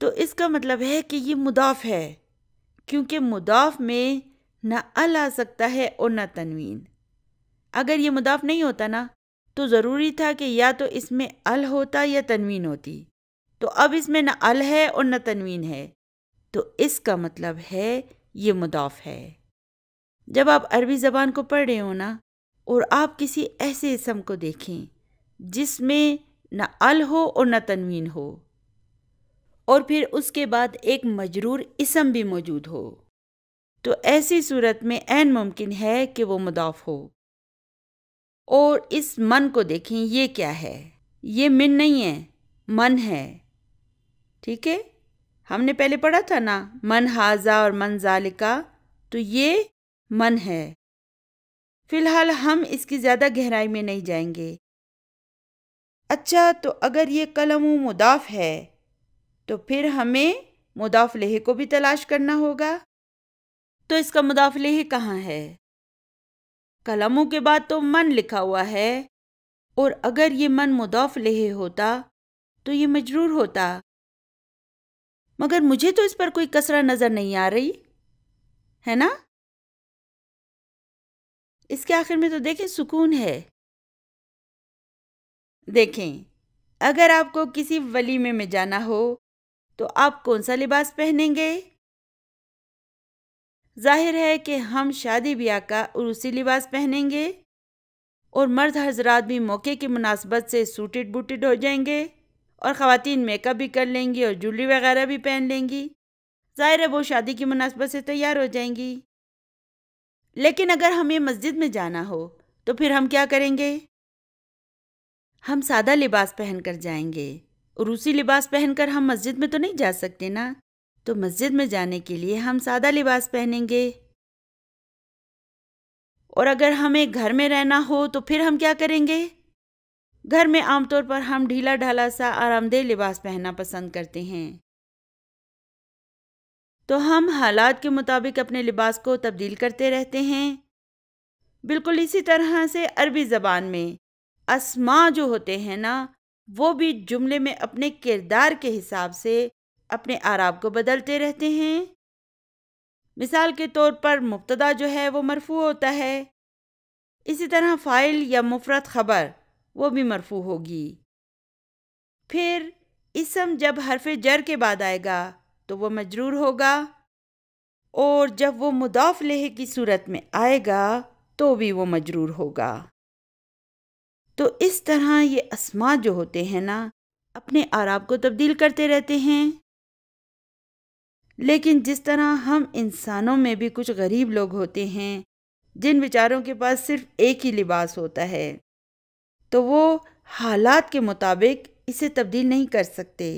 تو اس کا مطلب ہے کہ یہ مضاف ہے، کیونکہ مضاف میں نہ ال آ سکتا ہے اور نہ تنوین۔ اگر یہ مضاف نہیں ہوتا نا تو ضروری تھا کہ یا تو اس میں ال ہوتا یا تنوین ہوتی، تو اب اس میں نہ ال ہے اور نہ تنوین ہے، تو اس کا مطلب ہے یہ مضاف ہے۔ جب آپ عربی زبان کو پڑھ رہے ہو نا اور آپ کسی ایسے اسم کو دیکھیں جس میں نہ ال ہو اور نہ تنوین ہو، اور پھر اس کے بعد ایک مجرور اسم بھی موجود ہو، تو ایسی صورت میں عین ممکن ہے کہ وہ مضاف ہو۔ اور اس من کو دیکھیں، یہ کیا ہے؟ یہ من نہیں ہے، من ہے، ٹھیک ہے؟ ہم نے پہلے پڑھا تھا نا من ہاذا اور من ذالکا، تو یہ من ہے۔ فی الحال ہم اس کی زیادہ گہرائی میں نہیں جائیں گے۔ اچھا، تو اگر یہ قلم مضاف ہے تو پھر ہمیں مضاف الیہ کو بھی تلاش کرنا ہوگا۔ تو اس کا مضاف الیہ کہاں ہے؟ قلموں کے بعد تو من لکھا ہوا ہے، اور اگر یہ من مضاف الیہ ہوتا تو یہ مجرور ہوتا، مگر مجھے تو اس پر کوئی کسرہ نظر نہیں آ رہی ہے نا؟ اس کے آخر میں تو دیکھیں سکون ہے۔ دیکھیں، اگر آپ کو کسی ولیمے میں جانا ہو تو آپ کون سا لباس پہنیں گے؟ ظاہر ہے کہ ہم شادی بیاہ کا عروسی لباس پہنیں گے، اور مرد حضرات بھی موقع کی مناسبت سے سوٹڈ بوٹڈ ہو جائیں گے، اور خواتین میک اپ بھی کر لیں گی اور جویلری وغیرہ بھی پہن لیں گی۔ ظاہر ہے وہ شادی کی مناسبت سے تیار ہو جائیں گی۔ لیکن اگر ہمیں مسجد میں جانا ہو تو پھر ہم کیا کریں گے؟ ہم سادہ لباس پہن کر جائیں گے۔ عروسی لباس پہن کر ہم مسجد میں تو نہیں جا سکتے نا، تو مسجد میں جانے کے لیے ہم سادہ لباس پہنیں گے۔ اور اگر ہمیں گھر میں رہنا ہو تو پھر ہم کیا کریں گے؟ گھر میں عام طور پر ہم ڈھیلا ڈھالا سا آرام دہ لباس پہننا پسند کرتے ہیں، تو ہم حالات کے مطابق اپنے لباس کو تبدیل کرتے رہتے ہیں۔ بالکل اسی طرح سے عربی زبان میں اسماء جو ہوتے ہیں نا، وہ بھی جملے میں اپنے کردار کے حساب سے اپنے اعراب کو بدلتے رہتے ہیں۔ مثال کے طور پر مبتدا جو ہے وہ مرفوع ہوتا ہے، اسی طرح فاعل یا مفرد خبر وہ بھی مرفوع ہوگی۔ پھر اسم جب حرف جر کے بعد آئے گا تو وہ مجرور ہوگا، اور جب وہ مضاف الیہ کی صورت میں آئے گا تو بھی وہ مجرور ہوگا۔ تو اس طرح یہ اسماء جو ہوتے ہیں نا، اپنے اعراب کو تبدیل کرتے رہتے ہیں۔ لیکن جس طرح ہم انسانوں میں بھی کچھ غریب لوگ ہوتے ہیں جن بیچاروں کے پاس صرف ایک ہی لباس ہوتا ہے، تو وہ حالات کے مطابق اسے تبدیل نہیں کر سکتے،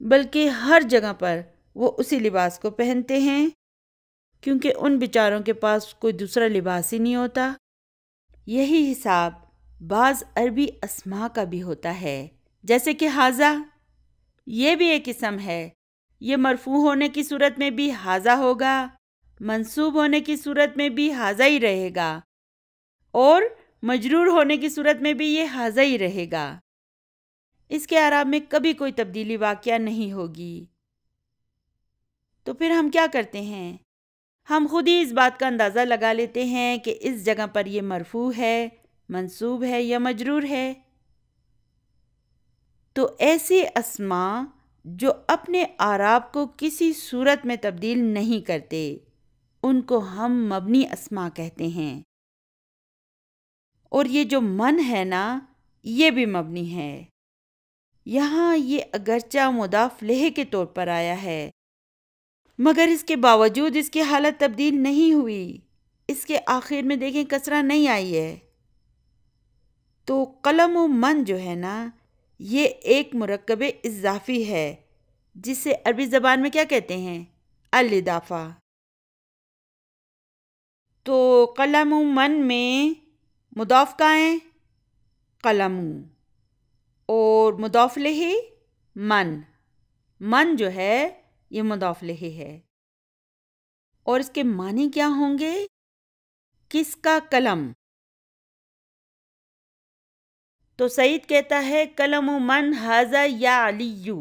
بلکہ ہر جگہ پر وہ اسی لباس کو پہنتے ہیں، کیونکہ ان بیچاروں کے پاس کوئی دوسرا لباس ہی نہیں ہوتا۔ یہی حساب بعض عربی اسماء کا بھی ہوتا ہے، جیسے کہ حاذا، یہ بھی ایک اسم ہے۔ یہ مرفوع ہونے کی صورت میں بھی حاذا ہوگا، منصوب ہونے کی صورت میں بھی حاذا ہی رہے گا، اور مجرور ہونے کی صورت میں بھی یہ حاذا ہی رہے گا۔ اس کے اعراب میں کبھی کوئی تبدیلی واقعہ نہیں ہوگی۔ تو پھر ہم کیا کرتے ہیں؟ ہم خود ہی اس بات کا اندازہ لگا لیتے ہیں کہ اس جگہ پر یہ مرفوع ہے، منصوب ہے یا مجرور ہے۔ تو ایسے اسماء جو اپنے اعراب کو کسی صورت میں تبدیل نہیں کرتے، ان کو ہم مبنی اسماء کہتے ہیں۔ اور یہ جو من ہے نا، یہ بھی مبنی ہے۔ یہاں یہ اگرچہ مضاف الیہ کے طور پر آیا ہے، مگر اس کے باوجود اس کی حالت تبدیل نہیں ہوئی۔ اس کے آخر میں دیکھیں کسرہ نہیں آئی ہے۔ تو قلم و من جو ہے نا، یہ ایک مرکب اضافی ہے جسے عربی زبان میں کیا کہتے ہیں؟ الاضافہ۔ تو قلم و من میں مضاف کہاں ہے؟ قلم، اور مضاف الیہ من۔ من جو ہے یہ مضاف الیہ ہے، اور اس کے معنی کیا ہوں گے؟ کس کا قلم؟ تو سعید کہتا ہے قلم من ھذا یا علی،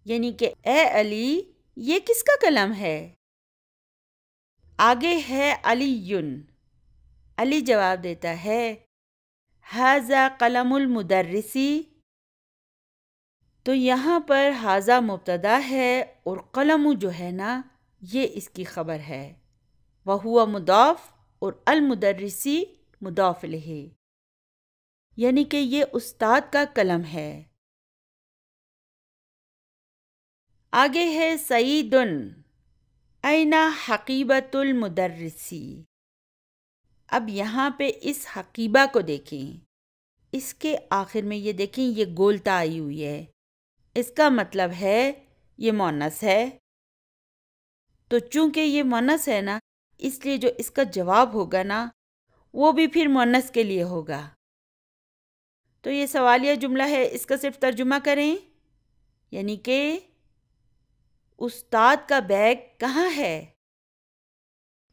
یعنی کہ اے علی یہ کس کا قلم ہے؟ آگے ہے علی، علی جواب دیتا ہے ھذا قلم المدرسی، تو یہاں پر ھذا مبتدا ہے اور قلم جو ہے نا یہ اس کی خبر ہے، وہو مضاف اور المدرسی مضاف الیہ، یعنی کہ یہ استاد کا قلم ہے۔ آگے ہے سعید این حقیبۃ المدرسی۔ اب یہاں پہ اس حقیبہ کو دیکھیں، اس کے آخر میں یہ دیکھیں یہ گولتا آئی ہوئی ہے، اس کا مطلب ہے یہ مؤنث ہے، تو چونکہ یہ مؤنث ہے نا اس لیے جو اس کا جواب ہوگا نا وہ بھی پھر مؤنث کے لیے ہوگا۔ تو یہ سوالیہ جملہ ہے، اس کا صرف ترجمہ کریں، یعنی کہ استاد کا بیگ کہاں ہے؟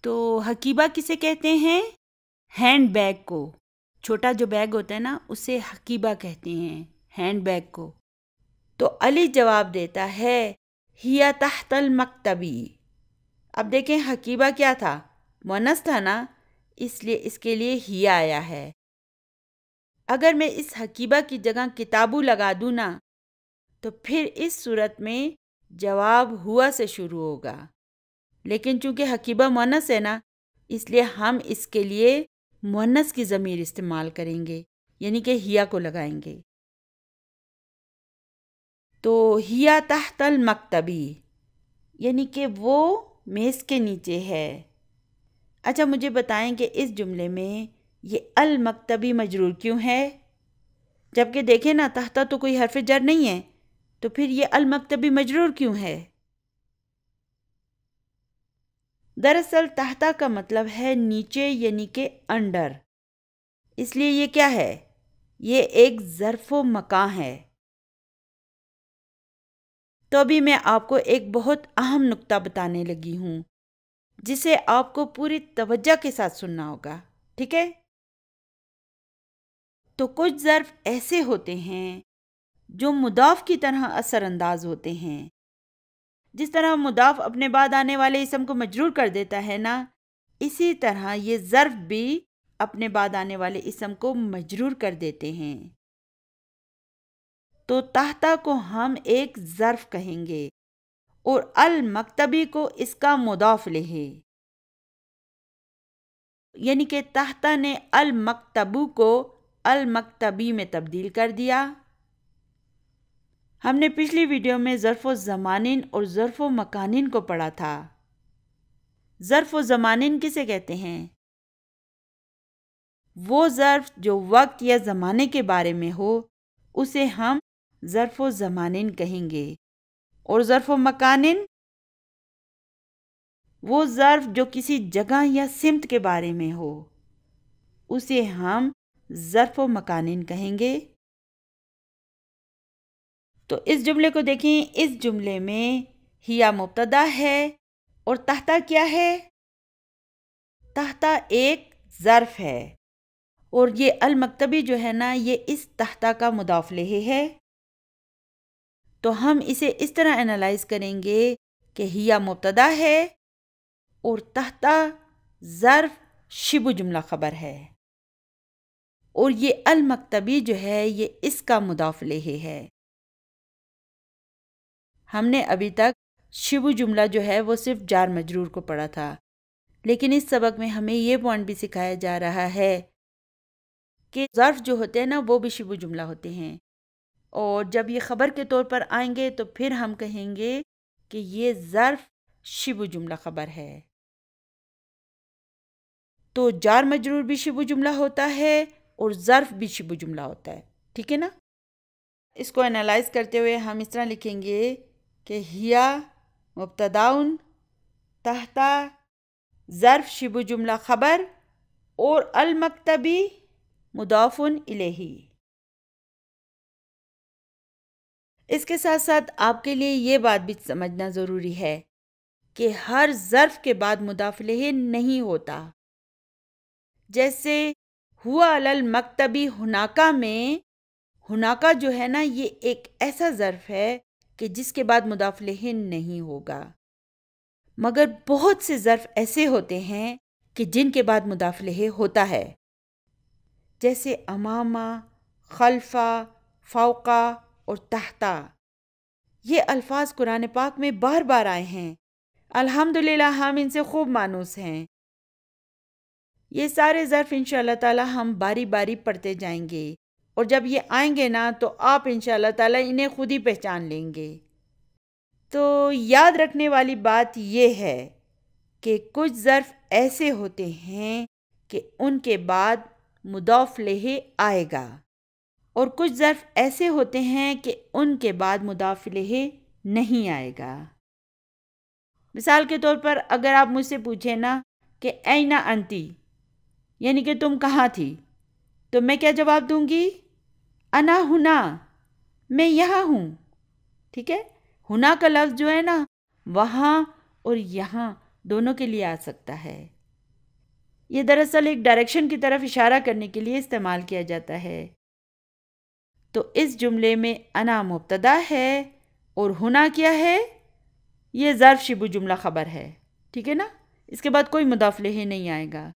تو حقیبہ کسے کہتے ہیں؟ ہینڈ بیگ کو، چھوٹا جو بیگ ہوتا ہے نا اسے حقیبہ کہتے ہیں، ہینڈ بیگ کو۔ تو علی جواب دیتا ہے ہیا تحت المکتبی۔ اب دیکھیں حقیبہ کیا تھا؟ مؤنث تھا نا، اس لیے اس کے لیے ہیا آیا ہے۔ اگر میں اس حقیبہ کی جگہ کتابو لگا دوں نا تو پھر اس صورت میں جواب ہوا سے شروع ہوگا، لیکن چونکہ حقیبہ مؤنث ہے نا اس لیے ہم اس کے لیے مؤنث کی ضمیر استعمال کریں گے، یعنی کہ ہیا کو لگائیں گے۔ تو ہیا تحت المکتبی یعنی کہ وہ میز کے نیچے ہے۔ اچھا مجھے بتائیں کہ اس جملے میں یہ المکتبی مجرور کیوں ہے؟ جبکہ دیکھیں نا تحت تو کوئی حرف جر نہیں ہے، تو پھر یہ المکتبی مجرور کیوں ہے؟ دراصل تحت کا مطلب ہے نیچے، یعنی کہ انڈر، اس لیے یہ کیا ہے؟ یہ ایک ظرف و مکان ہے۔ تو ابھی میں آپ کو ایک بہت اہم نکتہ بتانے لگی ہوں جسے آپ کو پوری توجہ کے ساتھ سننا ہوگا، ٹھیک ہے؟ تو کچھ ظرف ایسے ہوتے ہیں جو مضاف کی طرح اثر انداز ہوتے ہیں۔ جس طرح مضاف اپنے بعد آنے والے اسم کو مجرور کر دیتا ہے نا، اسی طرح یہ ظرف بھی اپنے بعد آنے والے اسم کو مجرور کر دیتے ہیں۔ تو تحت کو ہم ایک ظرف کہیں گے اور المکتبی کو اس کا مضاف الیہ، یعنی کہ تحت نے المکتبو کو المکتبی میں تبدیل کر دیا۔ ہم نے پچھلی ویڈیو میں ظرف و زمانن اور ظرف و مکانن کو پڑھا تھا۔ ظرف و زمانن کسے کہتے ہیں؟ وہ ظرف جو وقت یا زمانے کے بارے میں ہو اسے ہم ظرف و زمانن کہیں گے، اور ظرف و مکانن وہ ظرف جو کسی جگہ یا سمت کے بارے میں ہو اسے ہم ظرف و مکانن کہیں گے۔ تو اس جملے کو دیکھیں، اس جملے میں ہیا مبتدا ہے اور تحت کیا ہے؟ تحت ایک ظرف ہے، اور یہ المکتبی جو ہے نا یہ اس تحت کا مضاف الیہ ہے۔ تو ہم اسے اس طرح انالائز کریں گے کہ ہیا مبتدا ہے اور تحت ظرف شبہ جملہ خبر ہے، اور یہ المکتبی جو ہے یہ اس کا مضاف الیہ ہے۔ ہم نے ابھی تک شبہ جملہ جو ہے وہ صرف جار مجرور کو پڑھا تھا، لیکن اس سبق میں ہمیں یہ پوائنٹ بھی سکھایا جا رہا ہے کہ ظرف جو ہوتے ہیں نا وہ بھی شبہ جملہ ہوتے ہیں، اور جب یہ خبر کے طور پر آئیں گے تو پھر ہم کہیں گے کہ یہ ظرف شبہ جملہ خبر ہے۔ تو جار مجرور بھی شبہ جملہ ہوتا ہے اور ظرف بھی شبہ جملہ ہوتا ہے، ٹھیک ہے نا؟ اس کو انالائز کرتے ہوئے ہم اس طرح لکھیں گے کہ ہیا مبتداؤن تحت ظرف شبہ جملہ خبر اور المکتبی مضاف الیہ۔ اس کے ساتھ ساتھ آپ کے لیے یہ بات بھی سمجھنا ضروری ہے کہ ہر ظرف کے بعد مضاف الیہ نہیں ہوتا۔ جیسے ہوا علی المکتبی ہناکا میں ہناکا جو ہے نا یہ ایک ایسا ظرف ہے کہ جس کے بعد مضاف الیہ نہیں ہوگا، مگر بہت سے ظرف ایسے ہوتے ہیں کہ جن کے بعد مضاف الیہ ہوتا ہے، جیسے امامہ، خلفہ، فوقہ اور تحتہ۔ یہ الفاظ قرآن پاک میں بار بار آئے ہیں، الحمدللہ ہم ان سے خوب مانوس ہیں۔ یہ سارے ظرف انشاءاللہ تعالی ہم باری باری پڑھتے جائیں گے، اور جب یہ آئیں گے نا تو آپ انشاءاللہ تعالی انہیں خود ہی پہچان لیں گے۔ تو یاد رکھنے والی بات یہ ہے کہ کچھ ظرف ایسے ہوتے ہیں کہ ان کے بعد مضاف الیہ آئے گا، اور کچھ ظرف ایسے ہوتے ہیں کہ ان کے بعد مضاف الیہ نہیں آئے گا۔ مثال کے طور پر اگر آپ مجھ سے پوچھیں نا کہ این انتی، یعنی کہ تم کہاں تھی، تو میں کیا جواب دوں گی؟ انا ہنا، میں یہاں ہوں۔ ٹھیک ہے، ہنا کا لفظ جو ہے نا وہاں اور یہاں دونوں کے لیے آ سکتا ہے۔ یہ دراصل ایک ڈائریکشن کی طرف اشارہ کرنے کے لیے استعمال کیا جاتا ہے۔ تو اس جملے میں انا مبتدا ہے اور ہنا کیا ہے؟ یہ ظرف شبہ جملہ خبر ہے، ٹھیک ہے نا، اس کے بعد کوئی مضاف الیہ نہیں آئے گا۔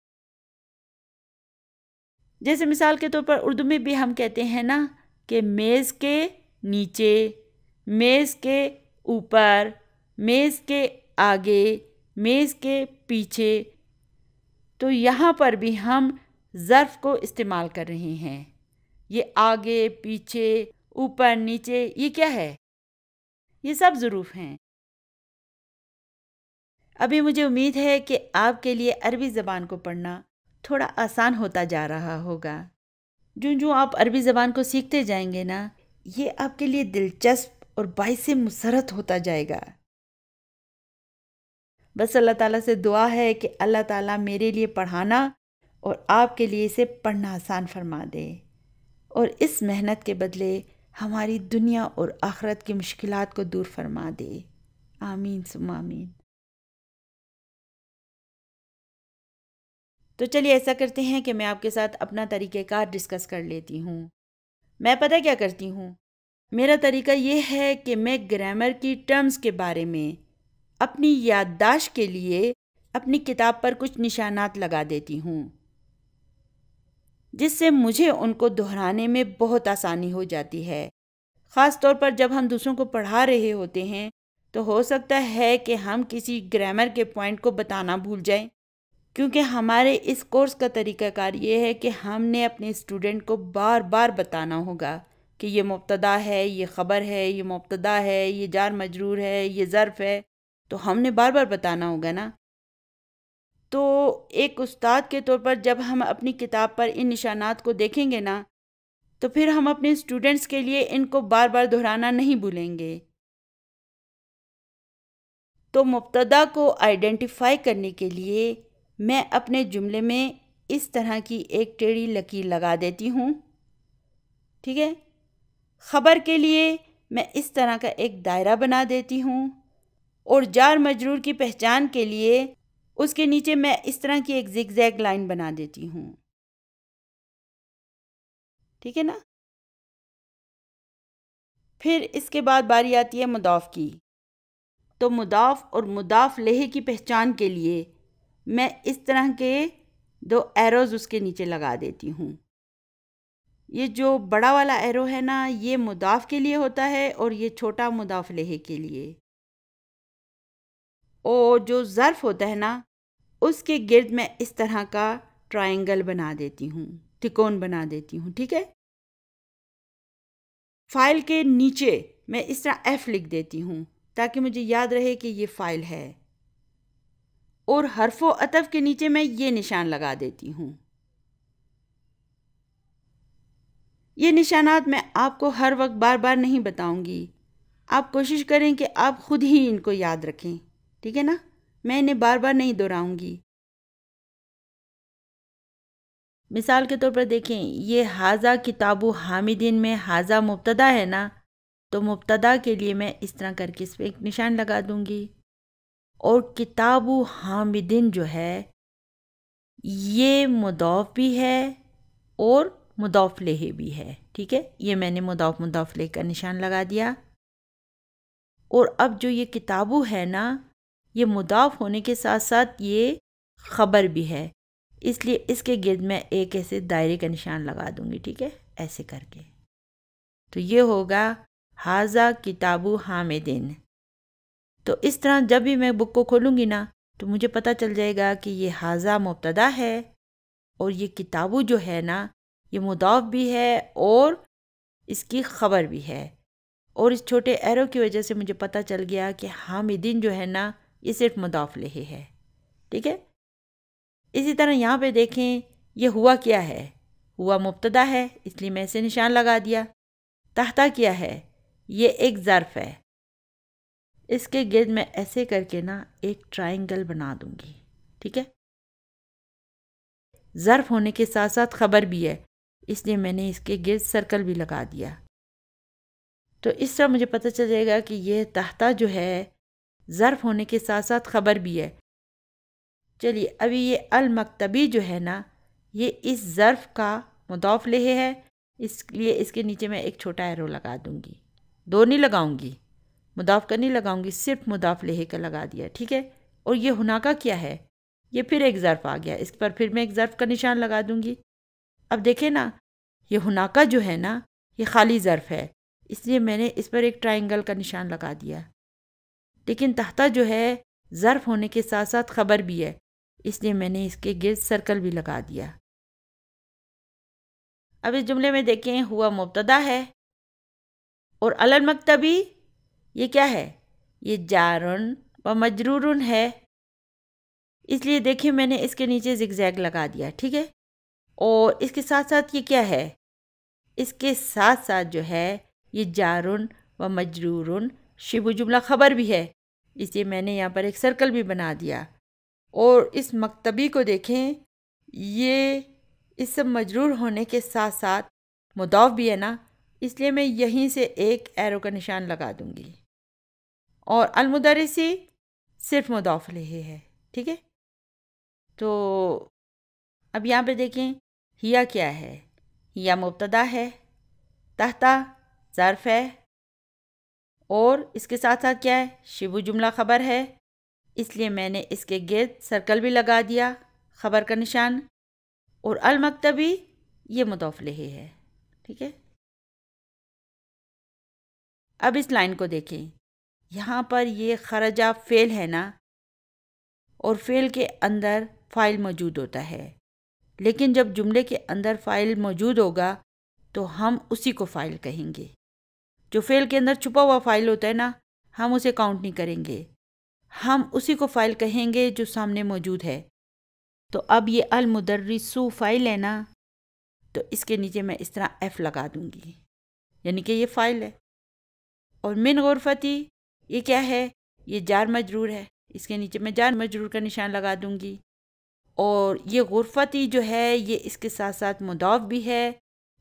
جیسے مثال کے طور پر اردو میں بھی ہم کہتے ہیں نا کہ میز کے نیچے، میز کے اوپر، میز کے آگے، میز کے پیچھے، تو یہاں پر بھی ہم ظرف کو استعمال کر رہے ہیں۔ یہ آگے، پیچھے، اوپر، نیچے، یہ کیا ہے؟ یہ سب ظروف ہیں۔ ابھی مجھے امید ہے کہ آپ کے لیے عربی زبان کو پڑھنا تھوڑا آسان ہوتا جا رہا ہوگا۔ جو آپ عربی زبان کو سیکھتے جائیں گے نا، یہ آپ کے لیے دلچسپ اور باعث مسرت ہوتا جائے گا۔ بس اللہ تعالیٰ سے دعا ہے کہ اللہ تعالیٰ میرے لیے پڑھانا اور آپ کے لیے اسے پڑھنا آسان فرما دے، اور اس محنت کے بدلے ہماری دنیا اور آخرت کی مشکلات کو دور فرما دے۔ آمین ثم آمین۔ تو چلیے ایسا کرتے ہیں کہ میں آپ کے ساتھ اپنا طریقہ کار ڈسکس کر لیتی ہوں۔ میں پتہ کیا کرتی ہوں؟ میرا طریقہ یہ ہے کہ میں گرامر کی ٹرمز کے بارے میں اپنی یادداشت کے لیے اپنی کتاب پر کچھ نشانات لگا دیتی ہوں، جس سے مجھے ان کو دہرانے میں بہت آسانی ہو جاتی ہے۔ خاص طور پر جب ہم دوسروں کو پڑھا رہے ہوتے ہیں تو ہو سکتا ہے کہ ہم کسی گرامر کے پوائنٹ کو بتانا بھول جائیں، کیونکہ ہمارے اس کورس کا طریقہ کار یہ ہے کہ ہم نے اپنے اسٹوڈنٹ کو بار بار بتانا ہوگا کہ یہ مبتدا ہے، یہ خبر ہے، یہ مبتدا ہے، یہ جار مجرور ہے، یہ ظرف ہے، تو ہم نے بار بار بتانا ہوگا نا۔ تو ایک استاد کے طور پر جب ہم اپنی کتاب پر ان نشانات کو دیکھیں گے نا، تو پھر ہم اپنے اسٹوڈنٹس کے لیے ان کو بار بار دہرانا نہیں بھولیں گے۔ تو مبتدا کو آئیڈینٹیفائی کرنے کے لیے میں اپنے جملے میں اس طرح کی ایک ٹیڑھی لکیر لگا دیتی ہوں، ٹھیک ہے؟ خبر کے لیے میں اس طرح کا ایک دائرہ بنا دیتی ہوں، اور جار مجرور کی پہچان کے لیے اس کے نیچے میں اس طرح کی ایک زگ زیگ لائن بنا دیتی ہوں، ٹھیک ہے نا؟ پھر اس کے بعد باری آتی ہے مضاف کی۔ تو مضاف اور مضاف الیہ کی پہچان کے لیے میں اس طرح کے 2 ایروز اس کے نیچے لگا دیتی ہوں۔ یہ جو بڑا والا ایرو ہے نا یہ مضاف کے لیے ہوتا ہے، اور یہ چھوٹا مضاف الیہ کے لیے۔ اور جو ظرف ہوتا ہے نا اس کے گرد میں اس طرح کا ٹرائنگل بنا دیتی ہوں، تکون بنا دیتی ہوں، ٹھیک ہے؟ فائل کے نیچے میں اس طرح ایف لکھ دیتی ہوں تاکہ مجھے یاد رہے کہ یہ فائل ہے، اور حرف و عطف کے نیچے میں یہ نشان لگا دیتی ہوں۔ یہ نشانات میں آپ کو ہر وقت بار بار نہیں بتاؤں گی، آپ کوشش کریں کہ آپ خود ہی ان کو یاد رکھیں، ٹھیک ہے نا؟ میں انہیں بار بار نہیں دہراؤں گی۔ مثال کے طور پر دیکھیں، یہ حاذا کتاب حامدین میں حاذا مبتدا ہے نا، تو مبتدا کے لیے میں اس طرح کر کے اس پہ ایک نشان لگا دوں گی، اور کتاب حامدین جو ہے یہ مضاف بھی ہے اور مضاف الیہ بھی ہے، ٹھیک ہے، یہ میں نے مضاف مضاف لے کا نشان لگا دیا. اور اب جو یہ کتابو ہے نا، یہ مضاف ہونے کے ساتھ ساتھ یہ خبر بھی ہے، اس لیے اس کے گرد میں ایک ایسے دائرے کا نشان لگا دوں گی. ٹھیک ہے، ایسے کر کے تو یہ ہوگا ھذا کتابو حامدین. تو اس طرح جب بھی میں بک کو کھولوں گی نا تو مجھے پتہ چل جائے گا کہ یہ ھذا مبتدا ہے اور یہ کتابو جو ہے نا یہ مضاف بھی ہے اور اس کی خبر بھی ہے. اور اس چھوٹے ایرو کی وجہ سے مجھے پتہ چل گیا کہ حامدین جو ہے نا یہ صرف مضاف لہ ہے. ٹھیک ہے، اسی طرح یہاں پہ دیکھیں یہ ہوا کیا ہے، ہوا مبتدا ہے اس لیے میں اسے نشان لگا دیا. تحتا کیا ہے، یہ ایک ظرف ہے، اس کے گرد میں ایسے کر کے نا ایک ٹرائنگل بنا دوں گی. ٹھیک ہے، ظرف ہونے کے ساتھ ساتھ خبر بھی ہے اس لیے میں نے اس کے گرد سرکل بھی لگا دیا. تو اس طرح مجھے پتہ چل جائے گا کہ یہ تحتا جو ہے ظرف ہونے کے ساتھ ساتھ خبر بھی ہے. چلیے ابھی یہ المکتبی جو ہے نا یہ اس ظرف کا مضاف لہ ہے، اس لیے اس کے نیچے میں ایک چھوٹا ایرو لگا دوں گی. دو نہیں لگاؤں گی، مضاف کا نہیں لگاؤں گی، صرف مضاف لہ کا لگا دیا. ٹھیک ہے، اور یہ ہنا کا کیا ہے، یہ پھر ایک ظرف آ گیا، اس پر پھر میں ایک ظرف کا نشان لگا دوں گی. اب دیکھیں نا یہ ہنا کا جو ہے نا یہ خالی ظرف ہے اس لیے میں نے اس پر ایک ٹرائنگل کا نشان لگا دیا. لیکن تحتا جو ہے ظرف ہونے کے ساتھ ساتھ خبر بھی ہے اس لیے میں نے اس کے گرد سرکل بھی لگا دیا. اب اس جملے میں دیکھیں ہوا مبتدا ہے اور المکتبی یہ کیا ہے، یہ جارن و مجرورن ہے، اس لیے دیکھیں میں نے اس کے نیچے زگ زیگ لگا دیا. ٹھیک ہے، اور اس کے ساتھ ساتھ یہ کیا ہے، اس کے ساتھ ساتھ جو ہے یہ جارن و مجرورن شبہ جملہ خبر بھی ہے اس لیے میں نے یہاں پر ایک سرکل بھی بنا دیا. اور اس مکتبی کو دیکھیں یہ اسم مجرور ہونے کے ساتھ ساتھ مضاف بھی ہے نا اس لیے میں یہیں سے ایک ایرو کا نشان لگا دوں گی. اور المدرسی صرف مضاف لہ ہے. ٹھیک ہے، تو اب یہاں پہ دیکھیں ہیا کیا ہے، ہیا مبتدا ہے، تحتا ظرف ہے اور اس کے ساتھ ساتھ کیا ہے، شبہ جملہ خبر ہے اس لیے میں نے اس کے گرد سرکل بھی لگا دیا خبر کا نشان. اور المکتبی یہ مضاف لہ ہے. ٹھیک ہے، اب اس لائن کو دیکھیں، یہاں پر یہ خرجہ فعل ہے نا اور فعل کے اندر فاعل موجود ہوتا ہے، لیکن جب جملے کے اندر فاعل موجود ہوگا تو ہم اسی کو فاعل کہیں گے. جو فعل کے اندر چھپا ہوا فاعل ہوتا ہے نا ہم اسے کاؤنٹ نہیں کریں گے، ہم اسی کو فاعل کہیں گے جو سامنے موجود ہے. تو اب یہ المدرسو فاعل ہے نا تو اس کے نیچے میں اس طرح ایف لگا دوں گی یعنی کہ یہ فاعل ہے. اور من غرفتی یہ کیا ہے، یہ جار مجرور ہے اس کے نیچے میں جار مجرور کا نشان لگا دوں گی. اور یہ غرفتی جو ہے یہ اس کے ساتھ ساتھ مضاف بھی ہے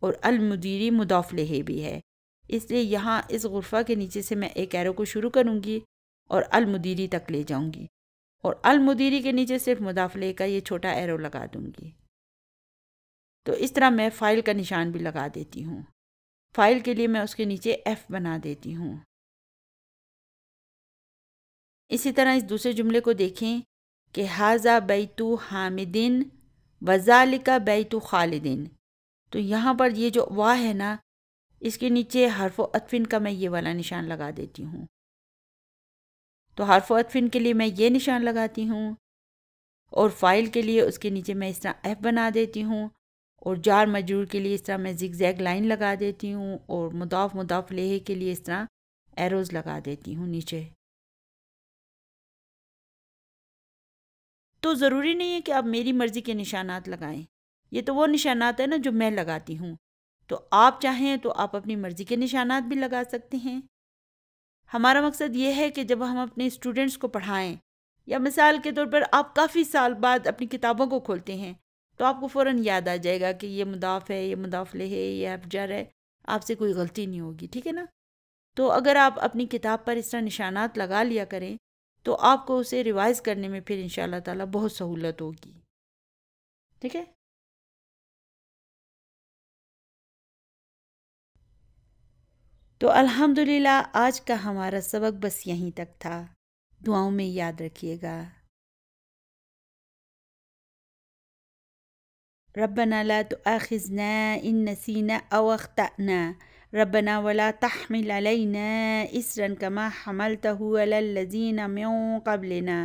اور المدیری مضاف لہ بھی ہے اس لیے یہاں اس غرفہ کے نیچے سے میں ایک ایرو کو شروع کروں گی اور المدیری تک لے جاؤں گی اور المدیری کے نیچے صرف مضاف لہ کا یہ چھوٹا ایرو لگا دوں گی. تو اس طرح میں فاعل کا نشان بھی لگا دیتی ہوں، فاعل کے لیے میں اس کے نیچے ایف بنا دیتی ہوں. اسی طرح اس دوسرے جملے کو دیکھیں کہ ھذا بیت حامدین وذالک بیت خالدین. تو یہاں پر یہ جو واہ ہے نا اس کے نیچے حرف و عطفن کا میں یہ والا نشان لگا دیتی ہوں. تو حرف و عطفن کے لیے میں یہ نشان لگاتی ہوں اور فاعل کے لیے اس کے نیچے میں اس طرح ایف بنا دیتی ہوں اور جار مجرور کے لیے اس طرح میں زگ زیگ لائن لگا دیتی ہوں اور مضاف لہ کے لیے اس طرح ایروز لگا دیتی ہوں نیچے. تو ضروری نہیں ہے کہ آپ میری مرضی کے نشانات لگائیں، یہ تو وہ نشانات ہیں نا جو میں لگاتی ہوں، تو آپ چاہیں تو آپ اپنی مرضی کے نشانات بھی لگا سکتے ہیں. ہمارا مقصد یہ ہے کہ جب ہم اپنے اسٹوڈنٹس کو پڑھائیں یا مثال کے طور پر آپ کافی سال بعد اپنی کتابوں کو کھولتے ہیں تو آپ کو فوراً یاد آ جائے گا کہ یہ مضاف ہے، یہ مضاف لہ ہے، یہ حرف جر ہے، آپ سے کوئی غلطی نہیں ہوگی. ٹھیک ہے نا، تو اگر آپ اپنی کتاب پر اس طرح نشانات لگا لیا کریں تو آپ کو اسے ریوائز کرنے میں پھر انشاءاللہ تعالیٰ بہت سہولت ہوگی. ٹھیک ہے. تو الحمدللہ آج کا ہمارا سبق بس یہیں تک تھا. دعاؤں میں یاد رکھیے گا. ربنا لا تؤاخذنا إن نسينا أو أخطأنا ربنا ولا تحمل علينا إسرا كما حملته على الذين من قبلنا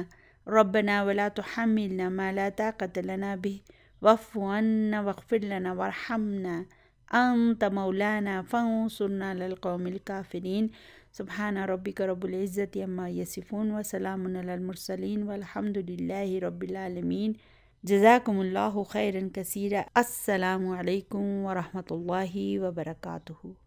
ربنا ولا تحملنا ما لا طاقة لنا به واعف عنا واغفر لنا وارحمنا أنت مولانا فانصرنا على القوم الكافرين. سبحان ربك رب العزة عما يصفون وسلام على المرسلين والحمد لله رب العالمين. جزاکم اللہ خیرا کثیرا. السلام علیکم ورحمۃ اللہ وبرکاتہ.